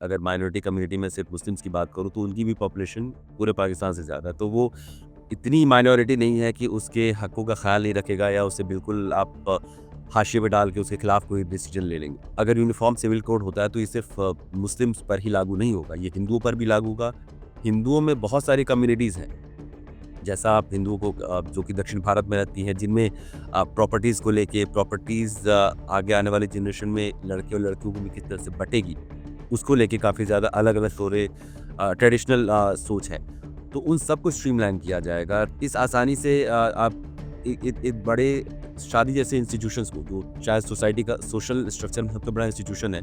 अगर minority community में सिर्फ मुस्लिम्स की बात करूँ तो उनकी भी पॉपुलेशन पूरे पाकिस्तान से ज़्यादा है। तो वो इतनी माइनॉरिटी नहीं है कि उसके हकों का ख्याल नहीं रखेगा या उसे बिल्कुल आप हाशिए पे डाल के उसके खिलाफ कोई डिसीजन ले लेंगे। अगर यूनिफॉर्म सिविल कोड होता है तो ये सिर्फ मुस्लिम्स पर ही लागू नहीं होगा, ये हिंदुओं पर भी लागू होगा। हिंदुओं में बहुत सारी कम्युनिटीज़ हैं। जैसा आप हिंदुओं को जो कि दक्षिण भारत में रहती हैं, जिनमें प्रॉपर्टीज़ को लेके प्रॉपर्टीज़ आगे आने वाली जनरेशन में लड़के और लड़कियों को भी किस तरह से बँटेगी, उसको लेके काफ़ी ज़्यादा अलग-अलग ट्रेडिशनल सोच है। तो उन सबको स्ट्रीमलाइन किया जाएगा। इस आसानी से आप एक बड़े शादी जैसे इंस्टीट्यूशंस को, जो शायद सोसाइटी का सोशल स्ट्रक्चर में सबसे बड़ा इंस्टीट्यूशन है,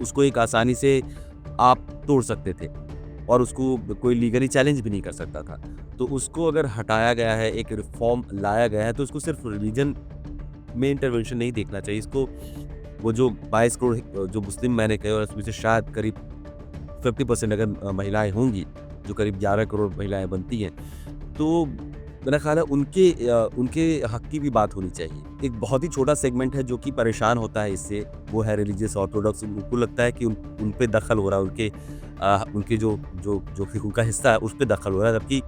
उसको एक आसानी से आप तोड़ सकते थे और उसको कोई लीगली चैलेंज भी नहीं कर सकता था। तो उसको अगर हटाया गया है, एक रिफ़ॉर्म लाया गया है, तो उसको सिर्फ़ रिलीजन में इंटरवेंशन नहीं देखना चाहिए। इसको वो जो 22 करोड़ जो मुस्लिम मैंने कहे और उसमें से शायद करीब 50% अगर महिलाएँ होंगी, जो करीब 11 करोड़ महिलाएँ बनती हैं, तो मेरा ख़्याल है उनके हक़ की भी बात होनी चाहिए। एक बहुत ही छोटा सेगमेंट है जो कि परेशान होता है इससे, वो है रिलीजियस ऑर्थोडॉक्स। उनको लगता है कि उन पे दख़ल हो रहा है, उनके जो जो जो कि उनका हिस्सा है, उस पे दख़ल हो रहा है। जबकि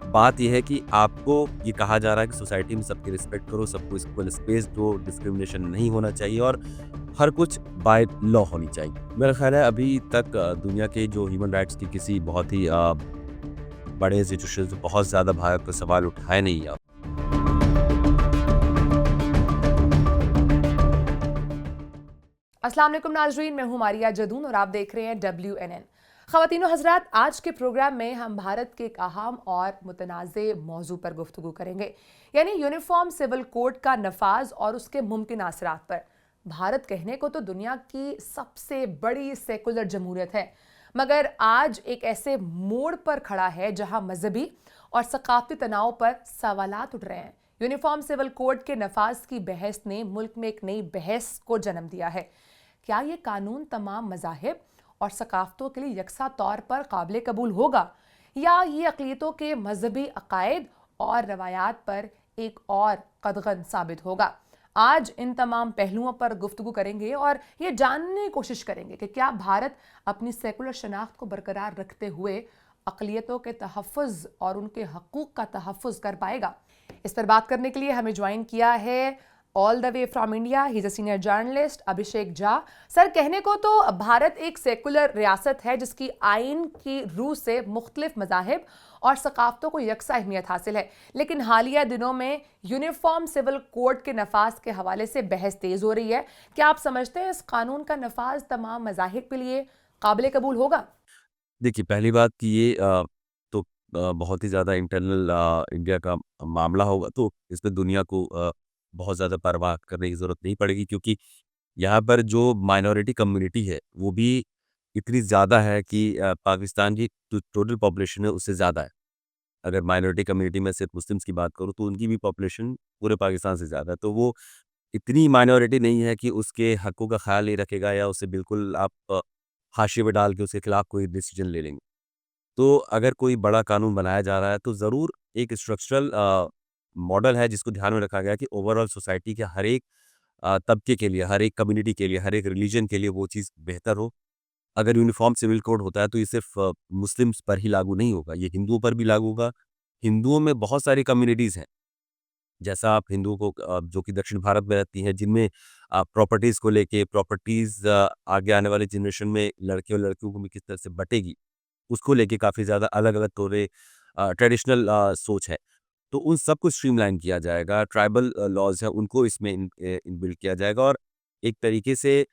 बात ये है कि आपको ये कहा जा रहा है कि सोसाइटी में सबकी रिस्पेक्ट करो, सबको इक्वल स्पेस दो, डिस्क्रिमिनेशन नहीं होना चाहिए और हर कुछ बाय लॉ होनी चाहिए। मेरा ख़्याल है अभी तक दुनिया के जो ह्यूमन राइट्स की किसी बहुत ही बड़े इंस्टीट्यूशंस बहुत ज़्यादा भारत पे सवाल उठाए नहीं अब। अस्सलाम वालेकुम नाजरीन, मैं हूं मारिया जदून और आप देख रहे हैं WNN। ख़वातीनो हज़रात, आज के प्रोग्राम में हम भारत के एक अहम और मुतनाज़ मौजू पर गुफ्तगू करेंगे, यानी यूनिफॉर्म सिविल कोड का नफाज और उसके मुमकिन असरात पर। भारत कहने को तो दुनिया की सबसे बड़ी सेकुलर जमहूरियत है, मगर आज एक ऐसे मोड़ पर खड़ा है जहां मजहबी और सकाफती तनाव पर सवालात उठ रहे हैं। यूनिफॉर्म सिविल कोड के नफाज की बहस ने मुल्क में एक नई बहस को जन्म दिया है। क्या ये कानून तमाम मज़ाहिब और सकाफ़तों के लिए यकसा तौर पर काबिल कबूल होगा, या ये अक़लियतों के मजहबी अकायद और रवायात पर एक और कदगन साबित होगा? आज इन तमाम पहलुओं पर गुफ्तगू करेंगे और ये जानने की कोशिश करेंगे कि क्या भारत अपनी सेकुलर शनाख्त को बरकरार रखते हुए अक़लियतों के तहफ़्फ़ुज़ और उनके हकूक़ का तहफ़्फ़ुज़ कर पाएगा। इस पर बात करने के लिए हमें ज्वाइन किया है all the way from India, he is a senior journalist, Abhishek Jha. Sir, कहने को तो भारत एक सेकुलर रियासत है जिसकी आइन की रूह से मुख्तलिफ मज़ाहिब और सकाफ़तों को यकसा अहमियत हासिल है, लेकिन हालिया दिनों में यूनिफॉर्म सिविल कोड के नफाज के हवाले से बहस तेज़ हो रही है। क्या आप समझते हैं इस कानून का नफाज तमाम मज़ाहिब के लिए काबिल कबूल होगा? देखिए, पहली बात कि ये तो बहुत ही ज़्यादा इंटरनल इंडिया का मामला होगा, तो इसमें दुनिया को बहुत ज़्यादा परवाह करने की ज़रूरत नहीं पड़ेगी, क्योंकि यहाँ पर जो माइनॉरिटी कम्युनिटी है, वो भी इतनी ज़्यादा है कि पाकिस्तान की जो टोटल पॉपुलेशन है, उससे ज़्यादा है। अगर माइनॉरिटी कम्युनिटी में सिर्फ मुस्लिम्स की बात करूँ, तो उनकी भी पॉपुलेशन पूरे पाकिस्तान से ज़्यादा है। तो वो इतनी माइनॉरिटी नहीं है कि उसके हकों का ख़्याल नहीं रखेगा या उसे बिल्कुल आप हाशिए पे डाल के उसके खिलाफ कोई डिसीजन ले लेंगे। तो अगर कोई बड़ा कानून बनाया जा रहा है, तो ज़रूर एक स्ट्रक्चरल मॉडल है जिसको ध्यान में रखा गया है कि ओवरऑल सोसाइटी के हर एक तबके के लिए, हर एक कम्युनिटी के लिए, हर एक रिलीजन के लिए वो चीज़ बेहतर हो। अगर यूनिफ़ॉर्म सिविल कोड होता है तो ये सिर्फ़ मुस्लिम्स पर ही लागू नहीं होगा, ये हिंदुओं पर भी लागू होगा। हिंदुओं में बहुत सारी कम्युनिटीज़ हैं। जैसा आप हिंदुओं को जो कि दक्षिण भारत में रहती हैं, जिनमें प्रॉपर्टीज़ को लेके प्रॉपर्टीज़ आगे आने वाली जनरेशन में लड़के और लड़कियों को भी किस तरह से बँटेगी, उसको लेके काफ़ी ज़्यादा अलग-अलग ट्रेडिशनल सोच है। तो उन सबको स्ट्रीमलाइन किया जाएगा, ट्राइबल लॉज़ हैं उनको इसमें इनबिल्ट किया जाएगा और एक तरीके से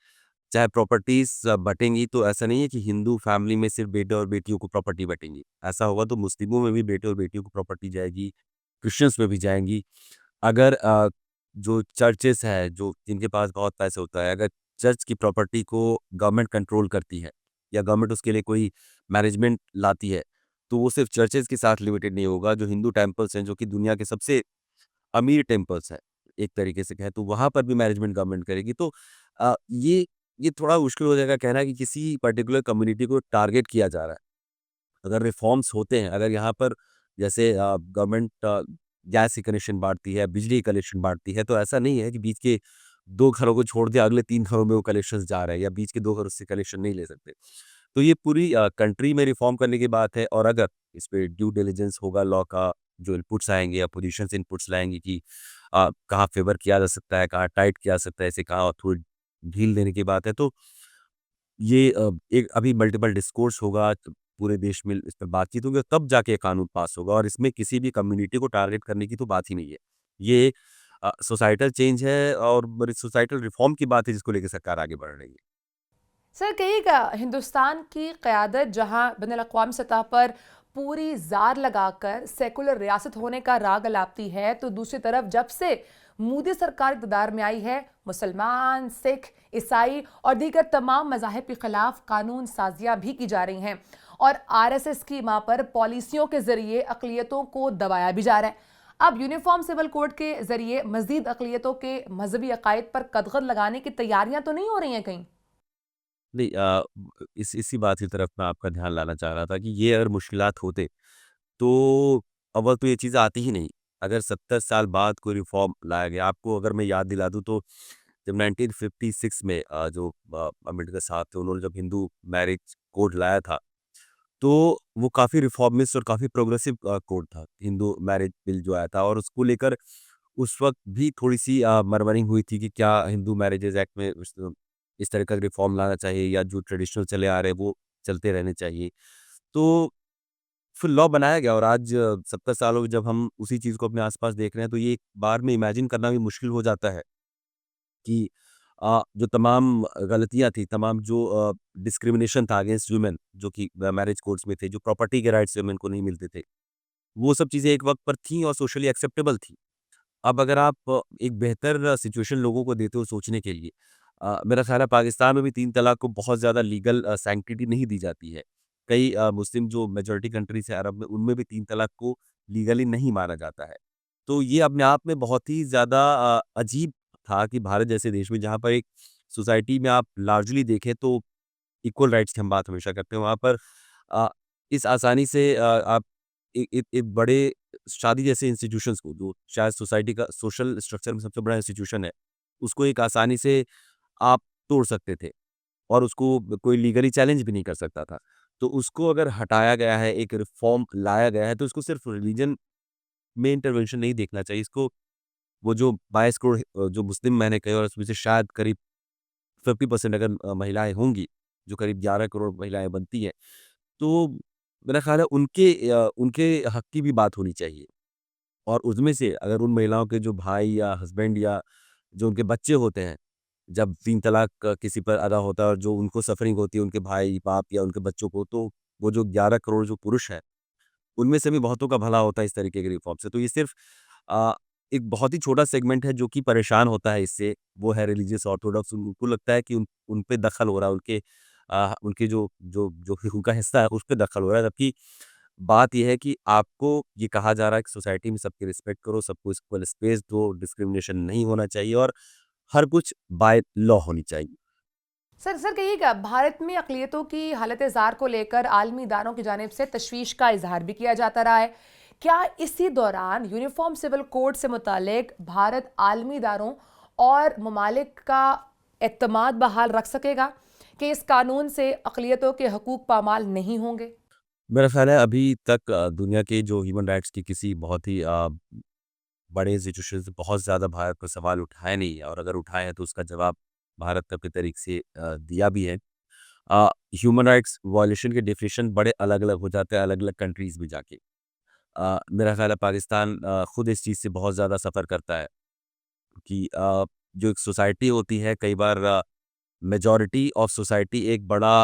चाहे प्रॉपर्टीज़ बँटेंगी तो ऐसा नहीं है कि हिंदू फैमिली में सिर्फ़ बेटे और बेटियों को प्रॉपर्टी बँटेंगी। ऐसा होगा तो मुस्लिमों में भी बेटे और बेटियों को प्रॉपर्टी जाएगी, क्रिश्चियंस में भी जाएँगी। अगर जो चर्चेज़ हैं, जो जिनके पास बहुत पैसे होता है, अगर चर्च की प्रॉपर्टी को गवर्नमेंट कंट्रोल करती है या गवर्नमेंट उसके लिए कोई मैनेजमेंट लाती है, तो वो सिर्फ़ चर्चेज़ के साथ लिमिटेड नहीं होगा। जो हिंदू टेम्पल्स हैं, जो कि दुनिया के सबसे अमीर टेम्पल्स हैं, एक तरीके से कहें तो वहाँ पर भी मैनेजमेंट गवर्नमेंट करेगी। तो ये थोड़ा मुश्किल हो जाएगा कहना कि किसी पर्टिकुलर कम्युनिटी को टारगेट किया जा रहा है। अगर रिफ़ॉर्म्स होते हैं, अगर यहाँ पर जैसे गवर्नमेंट गैस की कनेक्शन बाँटती है, बिजली की कनेक्शन बाँटती है, तो ऐसा नहीं है कि बीच के 2 घरों को छोड़ दिया, अगले 3 घरों में वो कनेक्शंस जा रहे हैं या बीच के 2 घरों से कनेक्शन नहीं ले सकते। तो ये पूरी कंट्री में रिफ़ॉर्म करने की बात है और अगर इस पे ड्यू डिलिजेंस होगा लॉ का, जो इनपुट्स आएँगे या पोज़ीशन से इनपुट्स लाएँगे कि कहाँ फ़ेवर किया जा सकता है, कहाँ टाइट किया जा सकता है, इसे कहाँ थोड़ी ढील देने की बात है। तो ये एक अभी मल्टीपल डिस्कोर्स होगा, पूरे देश में इस पे बातचीत होगी और तब जाके ये कानून पास होगा और इसमें किसी भी कम्युनिटी को टारगेट करने की तो बात ही नहीं है। ये सोसाइटल चेंज है और बड़ी सोसाइटल रिफ़ॉर्म की बात है जिसको लेके सरकार आगे बढ़ रही है। सर कहिएगा, हिंदुस्तान की क़यादत जहां बैनुल-अक़वामी सतह पर पूरी ज़ार लगाकर सेकुलर रियासत होने का राग अलापती है, तो दूसरी तरफ जब से मोदी सरकार इक़्तिदार में आई है, मुसलमान, सिख, ईसाई और दीगर तमाम मज़ाहिब के खिलाफ कानून साजियां भी की जा रही हैं और आरएसएस की मां पर पॉलिसियों के जरिए अक़लियतों को दबाया भी जा रहा है। अब यूनिफॉर्म सिविल कोड के जरिए मजीद अक़लियतों के मजहबी अकायद पर कदगन लगाने की तैयारियां तो नहीं हो रही हैं कहीं? नहीं इसी बात की तरफ मैं आपका ध्यान लाना चाह रहा था कि ये अगर मुश्किलात होते, तो अव्वल तो ये चीज़ें आती ही नहीं। अगर 70 साल बाद कोई रिफ़ॉर्म लाया गया, आपको अगर मैं याद दिला दूँ तो जब 1956 में जो अम्बेडकर साहब थे, उन्होंने जब हिंदू मैरिज कोड लाया था, तो वो काफ़ी रिफ़ॉर्मिस्ट और काफ़ी प्रोग्रेसिव कोड था, हिंदू मैरिज बिल जो आया था और उसको लेकर उस वक़्त भी थोड़ी-सी मरमरिंग हुई थी कि क्या हिंदू मैरेजेज़ एक्ट में इस तरह का रिफ़ॉर्म लाना चाहिए या जो ट्रेडिशनल चले आ रहे हैं, वो चलते रहने चाहिए। तो फिर लॉ बनाया गया और आज 70 सालों में जब हम उसी चीज़ को अपने आस-पास देख रहे हैं, तो ये एक बार में इमेजिन करना भी मुश्किल हो जाता है कि जो तमाम गलतियाँ थी, तमाम जो डिस्क्रिमिनेशन था अगेंस्ट वुमेन जो कि मैरिज कोड्स में थे, जो प्रॉपर्टी के राइट्स वुमेन को नहीं मिलते थे, वो सब चीज़ें एक वक़्त पर थीं और सोशली एक्सेप्टेबल थी। अब अगर आप एक बेहतर सिचुएशन लोगों को देते हो सोचने के लिए मेरा ख़्याल है पाकिस्तान में भी 3 तलाक को बहुत ज़्यादा लीगल सैंक्टिटी नहीं दी जाती है। कई मुस्लिम जो मेजॉरिटी कंट्रीज़ है अरब में, उनमें भी 3 तलाक को लीगली नहीं माना जाता है। तो ये अपने आप में बहुत ही ज़्यादा अजीब था कि भारत जैसे देश में जहाँ पर एक सोसाइटी में आप लार्जली देखें तो इक्वल राइट्स की हम बात हमेशा करते हैं, वहाँ पर अ, इस आसानी से आप एक बड़े शादी जैसे इंस्टीट्यूशंस को जो शायद सोसाइटी का सोशल स्ट्रक्चर में सबसे बड़ा इंस्टीट्यूशन है, उसको एक आसानी से आप तोड़ सकते थे और उसको कोई लीगली चैलेंज भी नहीं कर सकता था। तो उसको अगर हटाया गया है, एक रिफ़ॉर्म लाया गया है, तो इसको सिर्फ़ रिलीजन में इंटरवेंशन नहीं देखना चाहिए। इसको वो जो 22 करोड़ जो मुस्लिम मैंने कहे और उसमें से शायद करीब 50% अगर महिलाएँ होंगी, जो करीब 11 करोड़ महिलाएँ बनती हैं, तो मेरा ख़्याल है उनके हक़ की भी बात होनी चाहिए। और उसमें से अगर उन महिलाओं के जो भाई या हस्बैंड या जो उनके बच्चे होते हैं, जब 3 तलाक किसी पर अदा होता है और जो उनको सफ़रिंग होती है उनके भाई, बाप या उनके बच्चों को, तो वो जो 11 करोड़ जो पुरुष हैं, उनमें से भी बहुतों का भला होता है इस तरीके के रिफ़ॉर्म से। तो ये सिर्फ़ अ, एक बहुत ही छोटा सेगमेंट है जो कि परेशान होता है इससे, वो है रिलीजियस ऑर्थोडॉक्स। उनको लगता है कि उन पे दखल हो रहा है, उनके जो जो जो उनका हिस्सा है, उस पे दखल हो रहा है। जबकि बात ये है कि आपको ये कहा जा रहा है कि सोसाइटी में सबकी रिस्पेक्ट करो, सबको इक्वल स्पेस दो, डिस्क्रिमिनेशन नहीं होना चाहिए और हर कुछ बाय लॉ होनी चाहिए। सर कहिएगा, भारत में अक़लियतों की हालत-ए-ज़ार को लेकर आलमी इदारों की जानिब से तशवीश का इज़हार भी किया जाता रहा है। क्या इसी दौरान यूनिफ़ॉर्म सिविल कोड से मुतालिक भारत आलमी इदारों और ममालिक का एतमाद बहाल रख सकेगा कि इस कानून से अक़लियतों के हकूक़ पामाल नहीं होंगे? मेरा ख़्याल है अभी तक दुनिया के जो ह्यूमन राइट्स की किसी बहुत ही बड़े इंस्टीट्यूशन से बहुत ज़्यादा भारत पर सवाल उठाए नहीं है और अगर उठाए हैं तो उसका जवाब भारत ने अपने तरीके से दिया भी है। अ, ह्यूमन राइट्स वायलेशन के डेफिनेशन बड़े अलग-अलग हो जाते हैं अलग-अलग कंट्रीज़ में जाके। मेरा ख़्याल है पाकिस्तान खुद इस चीज़ से बहुत ज़्यादा सफ़र करता है कि जो एक सोसाइटी होती है कई बार मेजॉरिटी ऑफ सोसाइटी एक बड़ा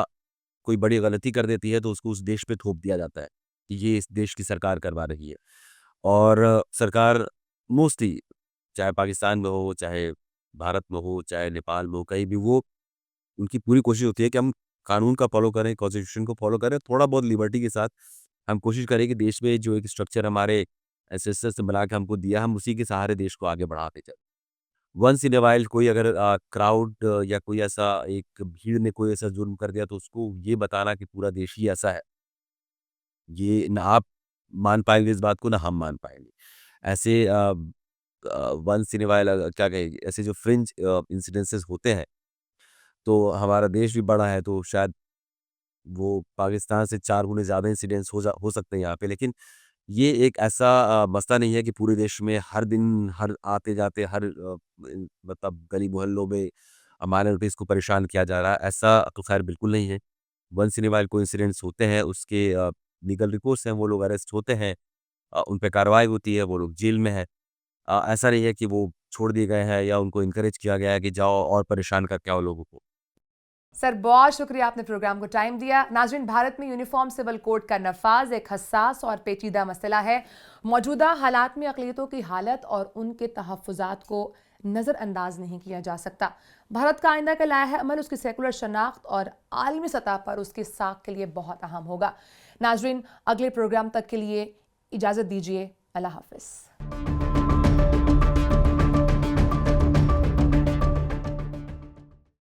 कोई बड़ी गलती कर देती है तो उसको उस देश पे थोप दिया जाता है, कि ये इस देश की सरकार करवा रही है। और सरकार मोस्टली चाहे पाकिस्तान में हो, चाहे भारत में हो, चाहे नेपाल में हो, कहीं भी वो उनकी पूरी कोशिश होती है कि हम कानून का फ़ॉलो करें, कॉन्स्टिट्यूशन को फ़ॉलो करें, थोड़ा बहुत लिबर्टी के साथ हम कोशिश करें कि देश में जो एक स्ट्रक्चर हमारे एंसेस्टर्स ने बना के हमको दिया, हम उसी के सहारे देश को आगे बढ़ाते चलें। वन्स इन अ व्हाइल कोई अगर क्राउड या कोई ऐसा एक भीड़ ने कोई ऐसा जुर्म कर दिया तो उसको ये बताना कि पूरा देश ही ऐसा है, ये ना आप मान पाएँगे इस बात को, ना हम मान पाएँगे। ऐसे वन्स इन अ व्हाइल क्या कहें ऐसे जो फ्रिंज इंसिडेंसेस होते हैं, तो हमारा देश भी बड़ा है तो शायद वो पाकिस्तान से 4 गुने ज़्यादा इंसिडेंट्स हो सकते हैं यहाँ पे। लेकिन ये एक ऐसा मसला नहीं है कि पूरे देश में हर दिन, हर आते-जाते, हर मतलब गली-मोहल्लों में माइनॉरिटीज़ को परेशान किया जा रहा है। ऐसा तो ख़ैर बिल्कुल नहीं है। वन्स इन अ व्हाइल कोइंसिडेंट्स होते हैं, उसके लीगल रिकोर्स हैं, वो लोग अरेस्ट होते हैं, उन पे कार्रवाई होती है, वो लोग जेल में हैं। ऐसा नहीं है कि वो छोड़ दिए गए हैं या उनको एनकरेज किया गया है कि जाओ और परेशान करके आओ लोगों को। सर, बहुत शुक्रिया, आपने प्रोग्राम को टाइम दिया। नाज़रीन, भारत में यूनिफॉर्म सिविल कोड का नफाज एक हसास और पेचीदा मसला है। मौजूदा हालात में अक़लियतों की हालत और उनके तहफ़्फ़ुज़ात को नज़रअंदाज नहीं किया जा सकता। भारत का आइंदा का लाया अमल उसकी सेकुलर शनाख्त और आलमी सतह पर उसकी साख के लिए बहुत अहम होगा। नाज़रीन, अगले प्रोग्राम तक के लिए इजाज़त दीजिए। अल्लाह हाफ़िज़।